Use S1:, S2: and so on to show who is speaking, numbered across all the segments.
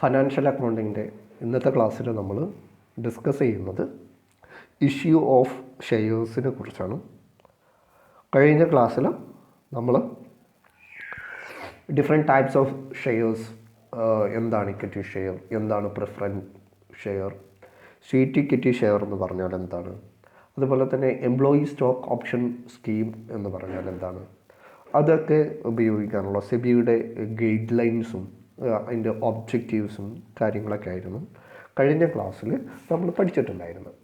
S1: Financial അക്കൗണ്ടിങ്ങിൻ്റെ ഇന്നത്തെ ക്ലാസ്സിൽ നമ്മൾ ഡിസ്കസ് ചെയ്യുന്നത് ഇഷ്യൂ ഓഫ് ഷെയർസിനെ കുറിച്ചാണ്. കഴിഞ്ഞ ക്ലാസ്സിൽ നമ്മൾ ഡിഫറെൻറ്റ് ടൈപ്സ് ഓഫ് ഷെയർസ്, എന്താണ് ഇക്വിറ്റി ഷെയർ, എന്താണ് preference share, state equity share എന്ന് പറഞ്ഞാൽ എന്താണ്, അതുപോലെ തന്നെ എംപ്ലോയി സ്റ്റോക്ക് ഓപ്ഷൻ സ്കീം എന്ന് പറഞ്ഞാൽ എന്താണ്, അതൊക്കെ ഉപയോഗിക്കാനുള്ള സെബിയുടെ ഗൈഡ് ലൈൻസും അതിൻ്റെ ഒബ്ജക്റ്റീവ്സും കാര്യങ്ങളൊക്കെ ആയിരുന്നു കഴിഞ്ഞ ക്ലാസ്സിൽ നമ്മൾ പഠിച്ചിട്ടുണ്ടായിരുന്നത്.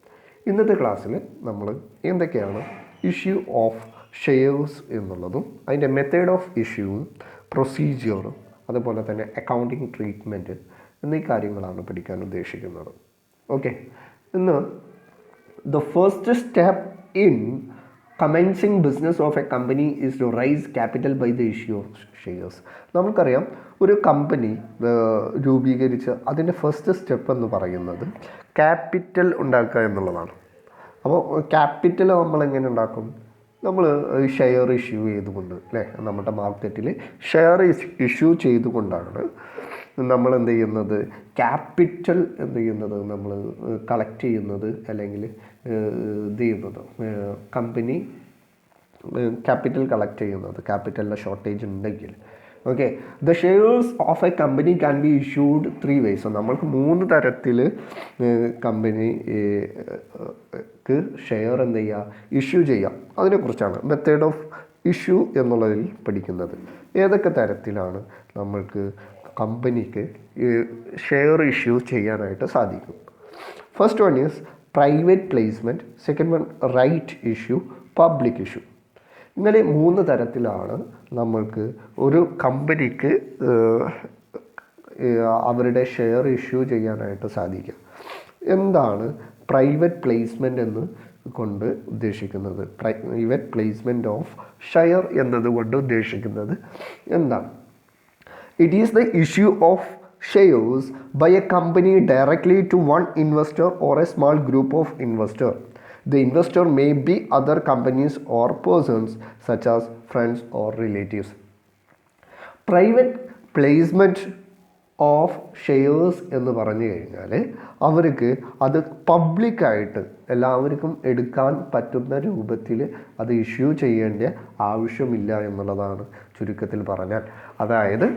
S1: ഇന്നത്തെ ക്ലാസ്സിൽ നമ്മൾ എന്തൊക്കെയാണ് ഇഷ്യൂ ഓഫ് ഷെയർസ് എന്നുള്ളതും അതിൻ്റെ മെത്തേഡ് ഓഫ് ഇഷ്യൂവും പ്രൊസീജിയറും അതുപോലെ തന്നെ അക്കൗണ്ടിങ് ട്രീറ്റ്മെൻറ്റ് എന്നീ കാര്യങ്ങളാണ് പഠിക്കാൻ ഉദ്ദേശിക്കുന്നത്. ഓക്കെ, ഇന്ന് the first step in commencing business of a company is to raise capital by the issue of shares. നമുക്കറിയാം, ഒരു കമ്പനി രൂപീകരിച്ച് അതിൻ്റെ ഫസ്റ്റ് സ്റ്റെപ്പ് എന്ന് പറയുന്നത് ക്യാപിറ്റൽ ഉണ്ടാക്കുക എന്നുള്ളതാണ്. അപ്പോൾ ക്യാപിറ്റൽ നമ്മളെങ്ങനെ ഉണ്ടാക്കും? നമ്മൾ ഷെയർ ഇഷ്യൂ ചെയ്തുകൊണ്ട്, അല്ലേ, നമ്മുടെ മാർക്കറ്റിൽ ഷെയർ ഇഷ്യൂ ചെയ്തുകൊണ്ടാണ് നമ്മൾ എന്ത് ചെയ്യുന്നത്, ക്യാപിറ്റൽ എന്ത് ചെയ്യുന്നത്, നമ്മൾ കളക്ട് ചെയ്യുന്നത്, അല്ലെങ്കിൽ ഇത് ചെയ്യുന്നത്, കമ്പനി ക്യാപിറ്റൽ കളക്ട് ചെയ്യുന്നത്, ക്യാപിറ്റലിൻ്റെ ഷോർട്ടേജ് ഉണ്ടെങ്കിൽ. Okay, the shares of a company can be issued 3 ways. നമ്മൾക്ക് 3 തരത്തിൽ കമ്പനിക്ക് ഷെയർ എന്ത് ചെയ്യുക, ഇഷ്യൂ ചെയ്യാം. അതിനെക്കുറിച്ചാണ് മെത്തേഡ് ഓഫ് ഇഷ്യൂ എന്നുള്ളതിൽ പഠിക്കുന്നത്. ഏതൊക്കെ തരത്തിലാണ് നമ്മൾക്ക് കമ്പനിക്ക് ഷെയർ ഇഷ്യൂ ചെയ്യാനായിട്ട് സാധിക്കും? First one is private placement, second one right issue, public issue. ഇങ്ങനെ 3 തരത്തിലാണ് നമ്മൾക്ക് ഒരു കമ്പനിക്ക് അവരുടെ ഷെയർ ഇഷ്യൂ ചെയ്യാനായിട്ട് സാധിക്കുക. എന്താണ് പ്രൈവറ്റ് പ്ലേസ്മെൻ്റ് എന്ന് കൊണ്ട് ഉദ്ദേശിക്കുന്നത്? പ്രൈവറ്റ് പ്ലേസ്മെൻറ്റ് ഓഫ് ഷെയർ എന്നതുകൊണ്ട് ഉദ്ദേശിക്കുന്നത് എന്താണ്? It is the issue of shares by a company directly to one investor or a small group of investors. The investor may be other companies or persons such as friends or relatives. Private placement of shares എന്ന് പറഞ്ഞു കഴിഞ്ഞാൽ അവർക്ക് അത് പബ്ലിക്കായിട്ട് എല്ലാവർക്കും എടുക്കാൻ പറ്റുന്ന രൂപത്തിൽ അത് ഇഷ്യൂ ചെയ്യേണ്ട ആവശ്യമില്ല എന്നുള്ളതാണ് ചുരുക്കത്തിൽ പറഞ്ഞാൽ. അതായത്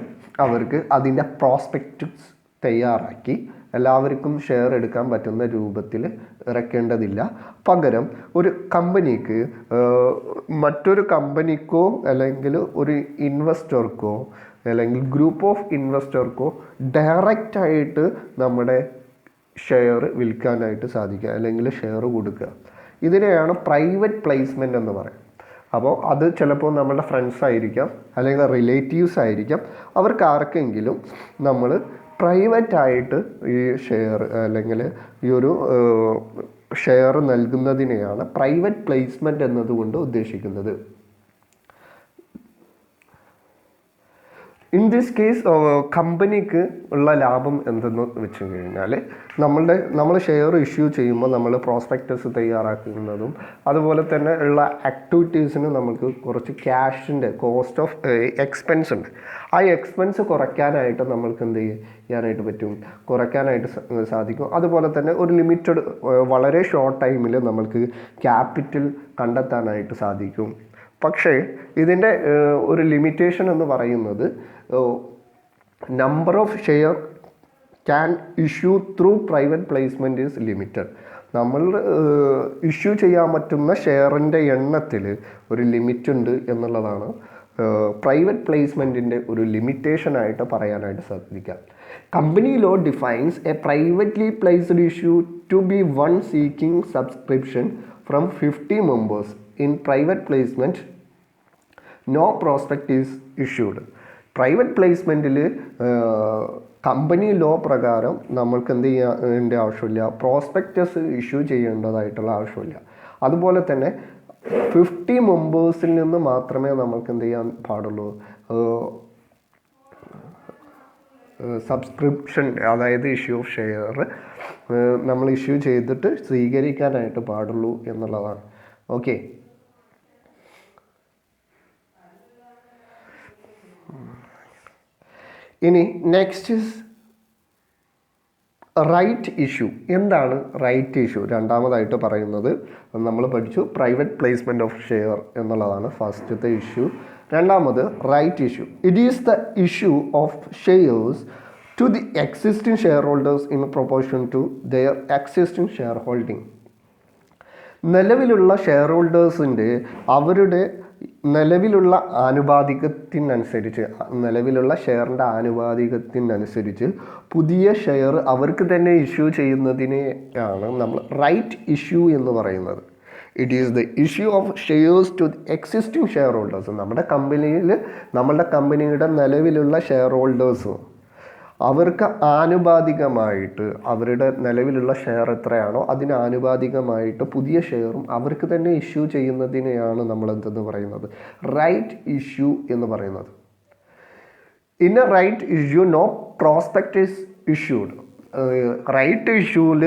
S1: അവർക്ക് അതിൻ്റെ പ്രോസ്പെക്റ്റസ് തയ്യാറാക്കി എല്ലാവർക്കും ഷെയർ എടുക്കാൻ പറ്റുന്ന രൂപത്തിൽ ഇറക്കേണ്ടതില്ല. പകരം ഒരു കമ്പനിക്ക് മറ്റൊരു കമ്പനിക്കോ അല്ലെങ്കിൽ ഒരു ഇൻവെസ്റ്റർക്കോ അല്ലെങ്കിൽ ഗ്രൂപ്പ് ഓഫ് ഇൻവെസ്റ്റർക്കോ ഡയറക്റ്റായിട്ട് നമ്മുടെ ഷെയർ വിൽക്കാനായിട്ട് സാധിക്കുക, അല്ലെങ്കിൽ ഷെയർ കൊടുക്കുക. ഇതിനെയാണ് പ്രൈവറ്റ് പ്ലേസ്മെൻറ്റ് എന്ന് പറയുന്നത്. അപ്പോൾ അത് ചിലപ്പോൾ നമ്മളുടെ ഫ്രണ്ട്സ് ആയിരിക്കാം, അല്ലെങ്കിൽ റിലേറ്റീവ്സ് ആയിരിക്കാം. അവർക്ക് ആർക്കെങ്കിലും നമ്മൾ പ്രൈവറ്റായിട്ട് ഈ ഷെയർ അല്ലെങ്കിൽ ഈ ഒരു ഷെയർ നൽകുന്നതിനെയാണ് പ്രൈവറ്റ് പ്ലേസ്മെൻറ്റ് എന്നതുകൊണ്ട് ഉദ്ദേശിക്കുന്നത്. ഇൻ ദിസ് കേസ് കമ്പനിക്ക് ഉള്ള ലാഭം എന്തെന്ന് വെച്ച് കഴിഞ്ഞാൽ നമ്മൾ ഷെയർ ഇഷ്യൂ ചെയ്യുമ്പോൾ നമ്മൾ പ്രോസ്പെക്ടസ് തയ്യാറാക്കുന്നതും അതുപോലെ തന്നെ ഉള്ള ആക്ടിവിറ്റീസിന് നമുക്ക് കുറച്ച് ക്യാഷിൻ്റെ കോസ്റ്റ് ഓഫ് എക്സ്പെൻസ് ഉണ്ട്. ആ എക്സ്പെൻസ് കുറയ്ക്കാനായിട്ട് നമ്മൾക്ക് എന്ത് ചെയ്യാനായിട്ട് പറ്റും, കുറയ്ക്കാനായിട്ട് സാധിക്കും. അതുപോലെ തന്നെ ഒരു ലിമിറ്റഡ് വളരെ ഷോർട്ട് ടൈമിൽ നമ്മൾക്ക് ക്യാപിറ്റൽ കണ്ടെത്താനായിട്ട് സാധിക്കും. പക്ഷേ ഇതിൻ്റെ ഒരു ലിമിറ്റേഷൻ എന്ന് പറയുന്നത് number of share can issue through private placement is limited. നമ്മൾ ഇഷ്യൂ ചെയ്യാൻ പറ്റുന്ന ഷെയറിൻ്റെ എണ്ണത്തിൽ ഒരു ലിമിറ്റ് ഉണ്ട് എന്നുള്ളതാണ് പ്രൈവറ്റ് പ്ലേസ്മെൻറ്റിൻ്റെ ഒരു ലിമിറ്റേഷനായിട്ട് പറയാനായിട്ട് സാധിക്കാം. Company law defines a privately placed issue to be one seeking subscription from 50 members. In private placement no prospect is issued. Private പ്ലേസ്മെൻറ്റിൽ കമ്പനി ലോ പ്രകാരം നമ്മൾക്ക് എന്ത് ചെയ്യേണ്ട ആവശ്യമില്ല, പ്രോസ്പെക്റ്റസ് ഇഷ്യൂ ചെയ്യേണ്ടതായിട്ടുള്ള ആവശ്യമില്ല. അതുപോലെ തന്നെ 50 members നിന്ന് മാത്രമേ നമ്മൾക്ക് എന്ത് ചെയ്യാൻ പാടുള്ളൂ, സബ്സ്ക്രിപ്ഷൻ, അതായത് ഇഷ്യൂ ഓഫ് ഷെയർ നമ്മൾ ഇഷ്യൂ ചെയ്തിട്ട് സ്വീകരിക്കാനായിട്ട് പാടുള്ളൂ എന്നുള്ളതാണ്. ഓക്കെ, ഇനി നെക്സ്റ്റ് റൈറ്റ് ഇഷ്യൂ. എന്താണ് റൈറ്റ് ഇഷ്യൂ? രണ്ടാമതായിട്ട് പറയുന്നത് നമ്മൾ പഠിച്ചു പ്രൈവറ്റ് പ്ലേസ്മെൻറ്റ് ഓഫ് ഷെയർ എന്നുള്ളതാണ് ഫസ്റ്റത്തെ ഇഷ്യൂ. രണ്ടാമത് right issue. It is the issue of shares to the existing share holders in proportion to their existing share holding. നിലവിലുള്ള ഷെയർ ഹോൾഡേഴ്സിൻ്റെ അവരുടെ നിലവിലുള്ള ആനുപാതികത്തിനനുസരിച്ച്, നിലവിലുള്ള ഷെയറിൻ്റെ ആനുപാതികത്തിനനുസരിച്ച് പുതിയ ഷെയർ അവർക്ക് തന്നെ ഇഷ്യൂ ചെയ്യുന്നതിനെയാണ് നമ്മൾ റൈറ്റ് ഇഷ്യൂ എന്ന് പറയുന്നത്. It is the issue of shares to existing share holders. നമ്മളുടെ കമ്പനിയുടെ നിലവിലുള്ള ഷെയർ ഹോൾഡേഴ്സ് അവർക്ക് ആനുപാതികമായിട്ട് അവരുടെ നിലവിലുള്ള ഷെയർ എത്രയാണോ അതിന് ആനുപാതികമായിട്ട് പുതിയ ഷെയറും അവർക്ക് തന്നെ ഇഷ്യൂ ചെയ്യുന്നതിനെയാണ് നമ്മൾ എന്തെന്ന് പറയുന്നത്? റൈറ്റ് ഇഷ്യൂ എന്ന് പറയുന്നത്. In a right issue no prospectus issued. Right ഇഷ്യൂവിൽ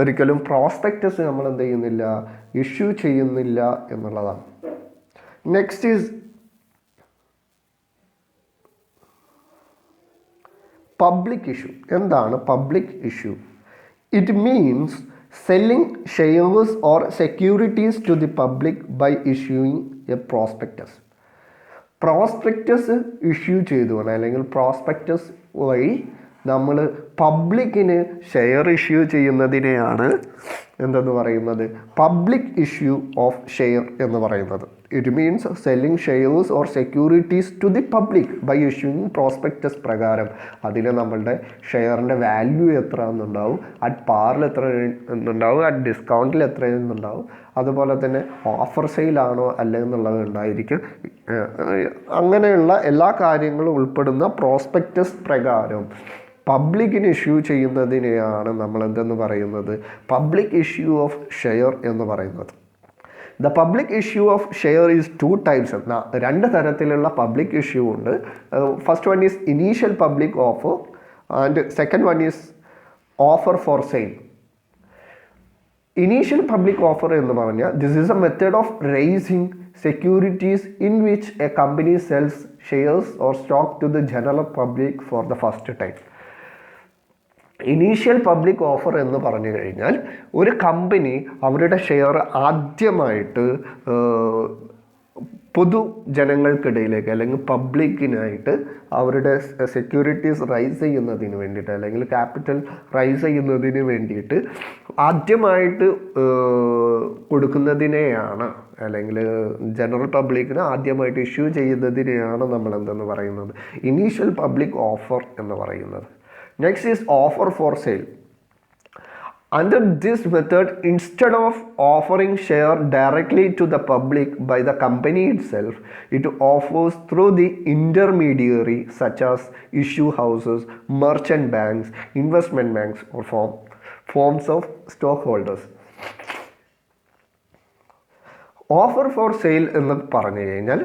S1: ഒരിക്കലും പ്രോസ്പെക്ടസ് നമ്മൾ എന്ത് ചെയ്യുന്നില്ല, ഇഷ്യൂ ചെയ്യുന്നില്ല എന്നുള്ളതാണ്. Next is public issue. എന്താണ് public issue? It means selling shares or securities to the public by issuing a prospectus. Prospectus issue ചെയ്തുകൊണ്ട് അല്ലെങ്കിൽ പ്രോസ്പെക്ടസ് വഴി നമ്മൾ പബ്ലിക്കിന് ഷെയർ ഇഷ്യൂ ചെയ്യുന്നതിനെയാണ് എന്തെന്ന് പറയുന്നത്? പബ്ലിക് ഇഷ്യൂ ഓഫ് ഷെയർ എന്ന് പറയുന്നത്. It means selling shares or securities to the public by issuing prospectus പ്രകാരം അതിൽ നമ്മളുടെ ഷെയറിൻ്റെ വാല്യൂ എത്ര എന്നുണ്ടാവും, അറ്റ് പാറിൽ എത്ര എന്നുണ്ടാവും, അറ്റ് ഡിസ്കൗണ്ടിൽ എത്ര എന്നുണ്ടാവും, അതുപോലെ തന്നെ ഓഫർ സെയിലാണോ അല്ല എന്നുള്ളത് ഉണ്ടായിരിക്കും. അങ്ങനെയുള്ള എല്ലാ കാര്യങ്ങളും ഉൾപ്പെടുന്ന പ്രോസ്പെക്ടസ് പ്രകാരം പബ്ലിക്കിന് ഇഷ്യൂ ചെയ്യുന്നതിനെയാണ് നമ്മൾ എന്തെന്ന് പറയുന്നത്? പബ്ലിക് ഇഷ്യൂ ഓഫ് ഷെയർ എന്ന് പറയുന്നത്. The public issue of share is two types. രണ്ട് തരത്തിലുള്ള പബ്ലിക് ഇഷ്യൂ ഉണ്ട്. First one is initial public offer and second one is offer for sale. Initial public offer എന്ന് പറഞ്ഞാൽ this is a method of raising securities in which a company sells shares or stock to the general public for the first time. Initial public offer എന്ന് പറഞ്ഞു കഴിഞ്ഞാൽ ഒരു company അവരുടെ share ആദ്യമായിട്ട് പൊതുജനങ്ങൾക്കിടയിലേക്ക് അല്ലെങ്കിൽ പബ്ലിക്കിനായിട്ട് അവരുടെ സെക്യൂരിറ്റീസ് റൈസ് ചെയ്യുന്നതിന് വേണ്ടിയിട്ട് അല്ലെങ്കിൽ ക്യാപിറ്റൽ റൈസ് ചെയ്യുന്നതിന് വേണ്ടിയിട്ട് ആദ്യമായിട്ട് കൊടുക്കുന്നതിനെയാണ് അല്ലെങ്കിൽ ജനറൽ പബ്ലിക്കിന് ആദ്യമായിട്ട് ഇഷ്യൂ ചെയ്യുന്നതിനെയാണ് നമ്മൾ എന്തെന്ന് പറയുന്നത്? ഇനീഷ്യൽ പബ്ലിക് ഓഫർ എന്ന് പറയുന്നത്. Next is offer for sale. Under this method, instead of offering share directly to the public by the company itself, it offers through the intermediary such as issue houses, merchant banks, investment banks or forms of stockholders. Offer for sale എന്ന് പറഞ്ഞു കഴിഞ്ഞാൽ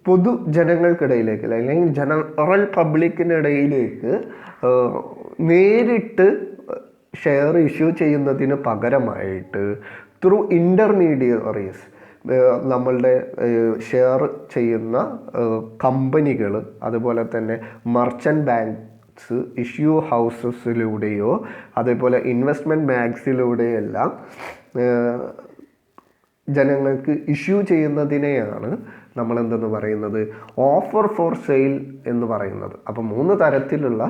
S1: പൊതുജനങ്ങൾക്കിടയിലേക്ക് അല്ലെങ്കിൽ general പബ്ലിക്കിനിടയിലേക്ക് നേരിട്ട് share issue ചെയ്യുന്നതിന് പകരമായിട്ട് through intermediaries നമ്മളുടെ share ചെയ്യുന്ന കമ്പനികൾ, അതുപോലെ തന്നെ മർച്ചൻ്റ് ബാങ്ക്സ്, ഇഷ്യൂ ഹൗസസിലൂടെയോ അതേപോലെ ഇൻവെസ്റ്റ്മെൻറ്റ് ബാങ്ക്സിലൂടെയെല്ലാം ജനങ്ങൾക്ക് ഇഷ്യൂ ചെയ്യുന്നതിനെയാണ് നമ്മൾ എന്തെന്ന് പറയുന്നത്? ഓഫർ ഫോർ സെയിൽ എന്ന് പറയുന്നത്. അപ്പോൾ 3 തരത്തിലുള്ള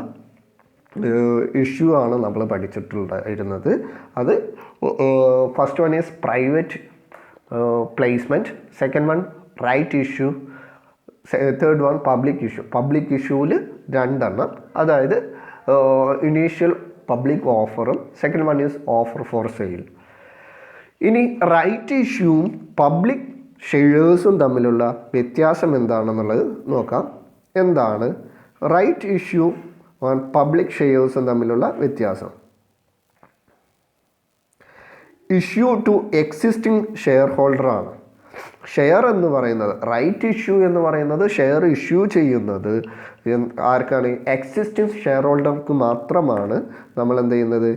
S1: ഇഷ്യൂ ആണ് നമ്മൾ പഠിച്ചിട്ടുണ്ടായിരുന്നത്. അത് first one is private placement, second one right issue, third one public issue. Public ഇഷ്യൂവിൽ 2 എണ്ണം, അതായത് ഇനീഷ്യൽ പബ്ലിക് ഓഫറും second one is offer for sale. ഇനി റൈറ്റ് ഇഷ്യൂവും പബ്ലിക് ഷെയർസും തമ്മിലുള്ള വ്യത്യാസം എന്താണെന്നുള്ളത് നോക്കാം. എന്താണ് റൈറ്റ് ഇഷ്യൂ പബ്ലിക് ഷെയർസും തമ്മിലുള്ള വ്യത്യാസം? ഇഷ്യൂ ടു എക്സിസ്റ്റിംഗ് ഷെയർ ഹോൾഡറാണ് ഷെയർ എന്ന് പറയുന്നത്. റൈറ്റ് ഇഷ്യൂ എന്ന് പറയുന്നത് ഷെയർ ഇഷ്യൂ ചെയ്യുന്നത് ആർക്കാണ്? എക്സിസ്റ്റിംഗ് ഷെയർ ഹോൾഡർക്ക് മാത്രമാണ് നമ്മൾ എന്ത് ചെയ്യുന്നത്?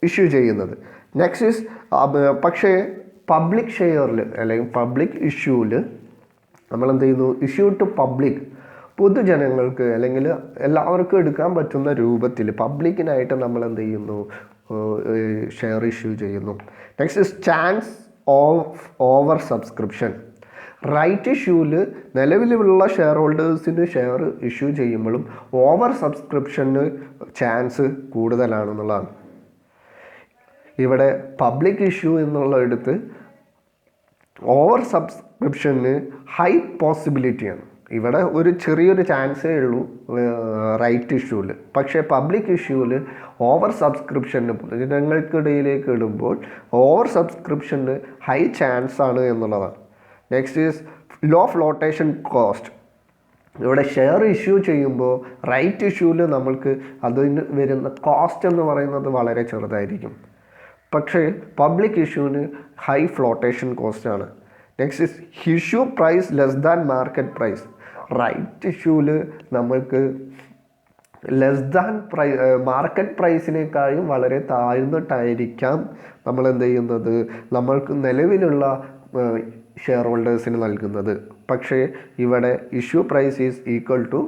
S1: ഇഷ്യൂ ചെയ്യുന്നത്. നെക്സ്റ്റ് ഈസ് പക്ഷേ പബ്ലിക് ഷെയറിൽ അല്ലെങ്കിൽ പബ്ലിക് ഇഷ്യൂവിൽ നമ്മൾ എന്ത് ചെയ്യുന്നു? ഇഷ്യൂ ടു പബ്ലിക് പൊതുജനങ്ങൾക്ക് അല്ലെങ്കിൽ എല്ലാവർക്കും എടുക്കാൻ പറ്റുന്ന രൂപത്തിൽ പബ്ലിക്കിനായിട്ട് നമ്മൾ എന്ത് ചെയ്യുന്നു, ഷെയർ ഇഷ്യൂ ചെയ്യുന്നു. Next is chance of oversubscription. Right ഇഷ്യൂവിൽ നിലവിലുള്ള ഷെയർ ഹോൾഡേഴ്സിന് ഷെയർ ഇഷ്യൂ ചെയ്യുമ്പോഴും ഓവർ സബ്സ്ക്രിപ്ഷന് ചാൻസ് കൂടുതലാണെന്നുള്ളതാണ്. ഇവിടെ പബ്ലിക് ഇഷ്യൂ എന്നുള്ളടുത്ത് ഓവർ സബ്സ്ക്രിപ്ഷന് ഹൈ പോസിബിലിറ്റിയാണ്. ഇവിടെ ഒരു ചെറിയൊരു ചാൻസേ ഉള്ളൂ റൈറ്റ് ഇഷ്യൂവിൽ. പക്ഷേ പബ്ലിക് ഇഷ്യൂവിൽ ഓവർ സബ്സ്ക്രിപ്ഷന് ജനങ്ങൾക്കിടയിലേക്ക് ഇടുമ്പോൾ ഓവർ സബ്സ്ക്രിപ്ഷന് ഹൈ ചാൻസ് ആണ് എന്നുള്ളതാണ്. Next is low flotation cost. ഇവിടെ ഷെയർ ഇഷ്യൂ ചെയ്യുമ്പോൾ റൈറ്റ് ഇഷ്യൂവിൽ നമ്മൾക്ക് അതിന് വരുന്ന കോസ്റ്റ് എന്ന് പറയുന്നത് വളരെ ചെറുതായിരിക്കും. പക്ഷേ പബ്ലിക് ഇഷ്യൂവിന് ഹൈ ഫ്ലോട്ടേഷൻ കോസ്റ്റാണ്. Next is issue price less than market price. Right ഇഷ്യൂവിൽ നമ്മൾക്ക് ലെസ് ദാൻ മാർക്കറ്റ് പ്രൈസിനേക്കാളും വളരെ താഴ്ന്നിട്ടായിരിക്കാം നമ്മൾ എന്ത് ചെയ്യുന്നത്, നമ്മൾക്ക് നിലവിലുള്ള ഷെയർ ഹോൾഡേഴ്സിന് നൽകുന്നത്. പക്ഷേ ഇവിടെ issue price is equal to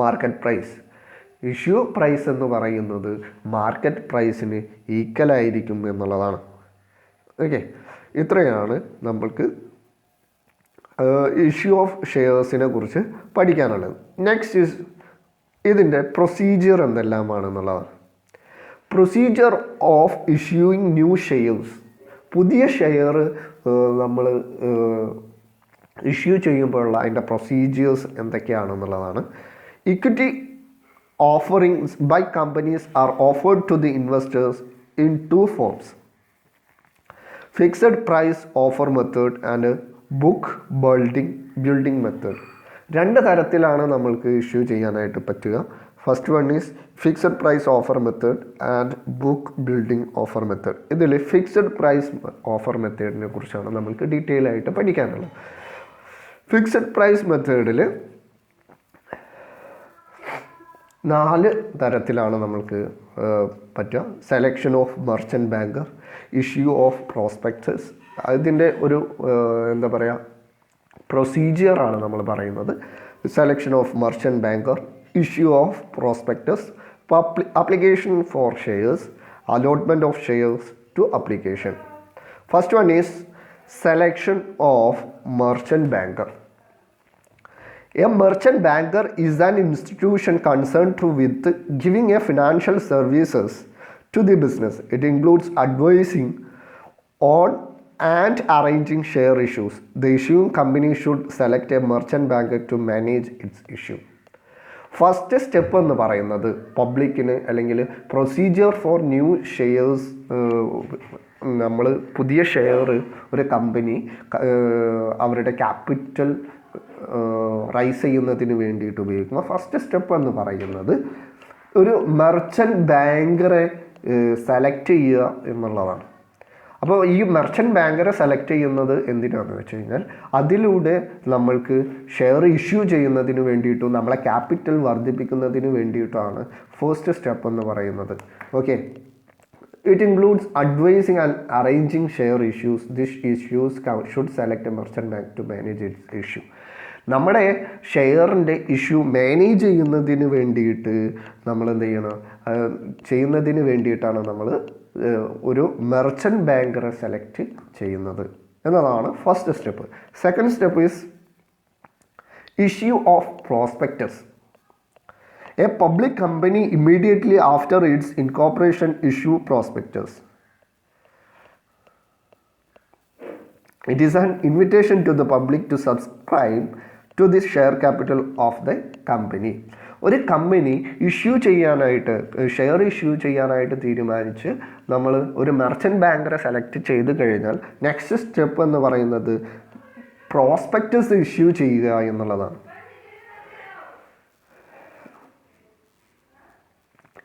S1: market price. Issue price എന്ന് പറയുന്നത് മാർക്കറ്റ് പ്രൈസിന് ഈക്വലായിരിക്കും എന്നുള്ളതാണ്. ഓക്കെ, ഇത്രയാണ് നമ്മൾക്ക് ഇഷ്യൂ ഓഫ് ഷെയർസിനെ കുറിച്ച് പഠിക്കാനുള്ളത്. നെക്സ്റ്റ് ഈസ് ഇതിൻ്റെ പ്രൊസീജിയർ എന്തെല്ലാമാണെന്നുള്ളതാണ്. Procedure of issuing new shares. പുതിയ ഷെയർ നമ്മൾ ഇഷ്യൂ ചെയ്യുമ്പോഴുള്ള അതിൻ്റെ പ്രൊസീജിയേഴ്സ് എന്തൊക്കെയാണെന്നുള്ളതാണ്. Equity offerings by companies are offered to the investors in two forms: fixed price offer method and book building method. രണ്ട് തരത്തിലാണ് നമ്മൾക്ക് ഇഷ്യൂ ചെയ്യാനായിട്ട് പറ്റുക. First one is fixed price offer method and book building offer method. ഇതിൽ fixed price offer മെത്തേഡിനെ കുറിച്ചാണ് നമ്മൾക്ക് detail ആയിട്ട് പഠിക്കാനുള്ളത്. ഫിക്സഡ് പ്രൈസ് മെത്തേഡിൽ 4 തരത്തിലാണ് നമ്മൾക്ക് പറ്റുക. Selection of merchant banker, issue of prospectus. അതിൻ്റെ ഒരു എന്താ പറയുക പ്രൊസീജിയറാണ് നമ്മൾ പറയുന്നത്. Selection of merchant banker, issue of prospectus, application for shares, allotment of shares to application. First one is selection of merchant banker. A merchant banker is an institution concerned with giving a financial services to the business. It includes advising on and arranging share issues. The issuing company should select a merchant banker to manage its issue. First step എന്ന് പറയുന്നത് പബ്ലിക്കിന് അല്ലെങ്കിൽ procedure for new shares. നമ്മൾ പുതിയ share ഒരു company അവരുടെ capital rice ചെയ്യുന്നതിന് വേണ്ടിയിട്ട് ഉപയോഗിക്കുന്ന ഫസ്റ്റ് സ്റ്റെപ്പ് എന്ന് പറയുന്നത് ഒരു മെർച്ചൻറ്റ് ബാങ്കറെ സെലക്ട് ചെയ്യുക എന്നുള്ളതാണ്. അപ്പോൾ ഈ മെർച്ചൻറ്റ് ബാങ്കറെ സെലക്ട് ചെയ്യുന്നത് എന്തിനാണെന്ന് വെച്ച് കഴിഞ്ഞാൽ അതിലൂടെ നമ്മൾക്ക് ഷെയർ ഇഷ്യൂ ചെയ്യുന്നതിന് വേണ്ടിയിട്ടും നമ്മളെ ക്യാപിറ്റൽ വർദ്ധിപ്പിക്കുന്നതിന് വേണ്ടിയിട്ടാണ് ഫസ്റ്റ് സ്റ്റെപ്പ് എന്ന് പറയുന്നത്. Okay, it includes advising and arranging share issues. These issues should select a merchant bank to manage its issue. നമ്മുടെ ഷെയറിൻ്റെ ഇഷ്യൂ മാനേജ് ചെയ്യുന്നതിന് വേണ്ടിയിട്ട് നമ്മൾ എന്ത് ചെയ്യണം, ചെയ്യുന്നതിന് വേണ്ടിയിട്ടാണ് നമ്മൾ ഒരു മെർച്ചൻറ്റ് ബാങ്കറെ സെലക്ട് ചെയ്യുന്നത് എന്നതാണ് first step. Second step is issue of prospectus. A public company immediately after its incorporation issue prospectus. It is an invitation to the public to subscribe to the share capital of the company. ഒരു company issue ചെയ്യാനായിട്ട് share issue ചെയ്യാനായിട്ട് തീരുമാനിച്ച് നമ്മൾ ഒരു merchant ബാങ്കറെ select ചെയ്ത് കഴിഞ്ഞാൽ next step എന്ന് പറയുന്നത് പ്രോസ്പെക്ടസ് ഇഷ്യൂ ചെയ്യുക എന്നുള്ളതാണ്.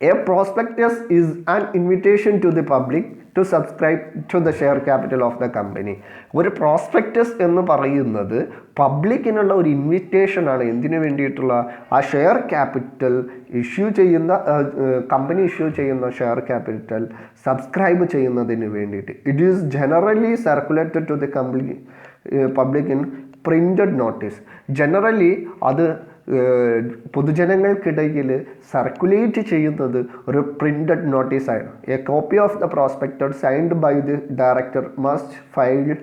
S1: A prospectus is an invitation to the public to subscribe to the share capital of the company. ഒരു പ്രോസ്പെക്ടസ് എന്ന് പറയുന്നത് പബ്ലിക്കിനുള്ള ഒരു ഇൻവിറ്റേഷൻ ആണ്. എന്തിനു വേണ്ടിയിട്ടുള്ള? ആ ഷെയർ ക്യാപിറ്റൽ ഇഷ്യൂ ചെയ്യുന്ന കമ്പനി ഇഷ്യൂ ചെയ്യുന്ന ഷെയർ ക്യാപിറ്റൽ സബ്സ്ക്രൈബ് ചെയ്യുന്നതിന് വേണ്ടിയിട്ട്. It is generally circulated to the public in printed notice. Generally അത് പൊതുജനങ്ങൾക്കിടയിൽ സർക്കുലേറ്റ് ചെയ്യുന്നത് ഒരു പ്രിൻറ്റഡ് നോട്ടീസാണ്. A copy of the prospectus signed by the director must filed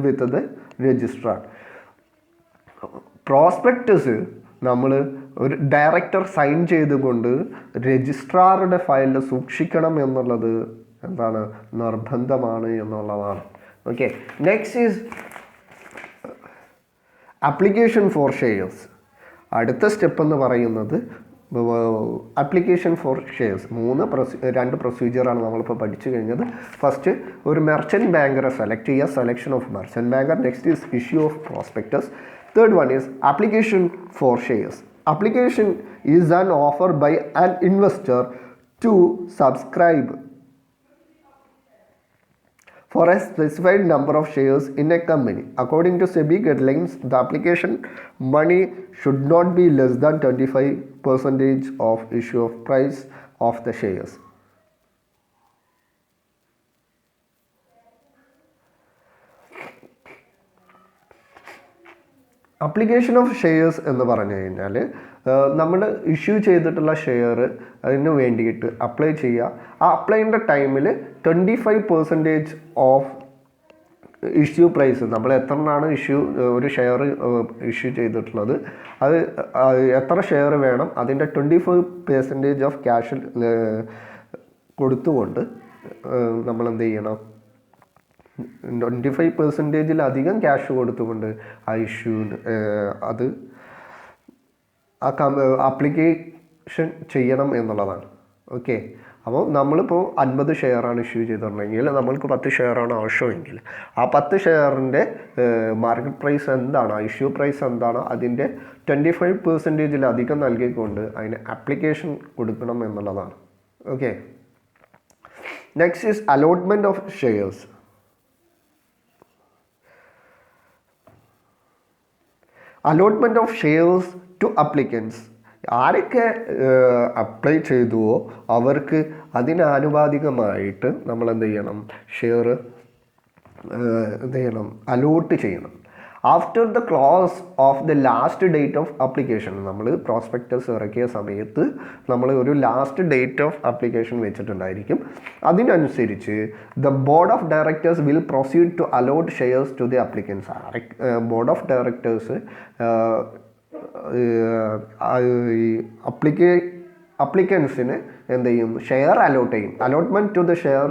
S1: with the registrar. Prospectus നമ്മൾ ഒരു director sign ചെയ്തുകൊണ്ട് രജിസ്ട്രാറുടെ ഫയലിൽ സൂക്ഷിക്കണം എന്നുള്ളത് എന്താണ്, നിർബന്ധമാണ് എന്നുള്ളതാണ്. Okay, next is application for shares. അടുത്ത സ്റ്റെപ്പ് എന്ന് പറയുന്നത് ആപ്ലിക്കേഷൻ ഫോർ ഷെയർസ്. രണ്ട് പ്രൊസീജിയറാണ് നമ്മളിപ്പോൾ പഠിച്ചു കഴിഞ്ഞത്. ഫസ്റ്റ് ഒരു മെർച്ചൻറ്റ് ബാങ്കറെ സെലക്ട് ചെയ്യുക, selection of merchant banker. Next is issue of prospectus. Third one is application for shares. Application is an offer by an investor to subscribe for a specified number of shares in a company. According to SEBI guidelines, the application money should not be less than 25% of issue of price of the shares. Application of shares എന്ന് പറഞ്ഞു കഴിഞ്ഞാൽ നമ്മൾ issue ചെയ്തിട്ടുള്ള share അതിന് വേണ്ടിയിട്ട് apply ചെയ്യുക. ആ അപ്ലൈൻ്റെ ടൈമിൽ 25% ഓഫ് ഇഷ്യൂ പ്രൈസ്, നമ്മൾ എത്രയാണ് ഒരു ഷെയർ ഇഷ്യൂ ചെയ്തിട്ടുള്ളത്, അത് എത്ര ഷെയർ വേണം അതിൻ്റെ 25% ഓഫ് ക്യാഷിൽ കൊടുത്തുകൊണ്ട് നമ്മൾ എന്ത് ചെയ്യണം, 25%-ലധികം ക്യാഷ് കൊടുത്തുകൊണ്ട് ആ ഇഷ്യൂ അത് ആപ്ലിക്കേഷൻ ചെയ്യണം എന്നുള്ളതാണ്. ഓക്കെ, അപ്പോൾ നമ്മളിപ്പോൾ 50 ഷെയറാണ് ഇഷ്യൂ ചെയ്തിട്ടുണ്ടെങ്കിൽ നമ്മൾക്ക് 10 ഷെയറാണ് ആവശ്യമെങ്കിൽ ആ 10 ഷെയറിൻ്റെ മാർക്കറ്റ് പ്രൈസ് എന്താണ്, ആ ഇഷ്യൂ പ്രൈസ് എന്താണോ അതിൻ്റെ 25%-ലധികം നൽകിക്കൊണ്ട് അതിന് ആപ്ലിക്കേഷൻ കൊടുക്കണം എന്നുള്ളതാണ്. Okay, next is allotment of shares. Allotment of shares to applicants. ആരൊക്കെ അപ്ലൈ ചെയ്തുവോ അവർക്ക് അതിനാനുപാതികമായിട്ട് നമ്മൾ എന്ത് ചെയ്യണം, ഷെയർ എന്ത് ചെയ്യണം, അലോട്ട് ചെയ്യണം. After the close of the last date of application, നമ്മൾ പ്രോസ്പെക്ടസ് ഇറക്കിയ സമയത്ത് നമ്മൾ ഒരു ലാസ്റ്റ് ഡേറ്റ് ഓഫ് അപ്ലിക്കേഷൻ വെച്ചിട്ടുണ്ടായിരിക്കും. അതിനനുസരിച്ച് the board of directors will proceed to allot shares to the applicants. Board of directors അപ്ലിക്കൻസിന് എന്ത് ചെയ്യും, ഷെയർ അലോട്ട് ചെയ്യും. Allotment to the share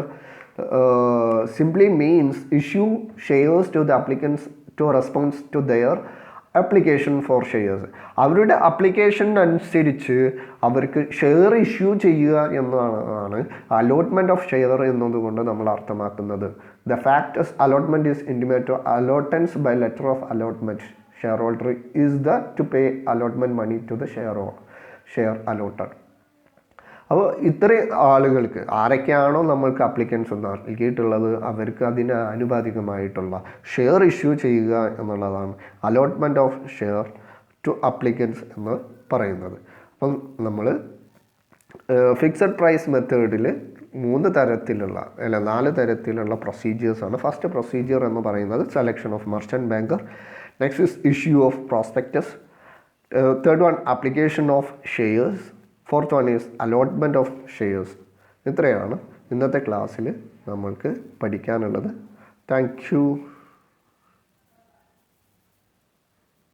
S1: simply means issue shares to the applicants to response to their application for shares. അവരുടെ അപ്ലിക്കേഷനനുസരിച്ച് അവർക്ക് share issue ചെയ്യുക എന്നതാണ് allotment of share എന്നതുകൊണ്ട് നമ്മൾ അർത്ഥമാക്കുന്നത്. The fact allotment is intimate to allottees by letter of allotment. Share holder is the to pay allotment money to the share allotted. അപ്പോൾ ഇത്രയും ആളുകൾക്ക് ആരൊക്കെയാണോ നമ്മൾക്ക് അപ്ലിക്കൻസ് നൽകിയിട്ടുള്ളത് അവർക്ക് അതിന് ആനുപാതികമായിട്ടുള്ള ഷെയർ ഇഷ്യൂ ചെയ്യുക എന്നുള്ളതാണ് allotment of share to applicants എന്ന് പറയുന്നത്. അപ്പം നമ്മൾ ഫിക്സഡ് പ്രൈസ് മെത്തേഡിൽ 4 തരത്തിലുള്ള പ്രൊസീജിയേഴ്സാണ്. ഫസ്റ്റ് പ്രൊസീജിയർ എന്ന് പറയുന്നത് selection of merchant banker. Next is issue of prospectus. Third one application of shares. Fourth one is allotment of shares. ഇത്രയാണ് ഇന്നത്തെ ക്ലാസ്സിൽ നമ്മൾക്ക് പഠിക്കാനുള്ളത്. Thank you.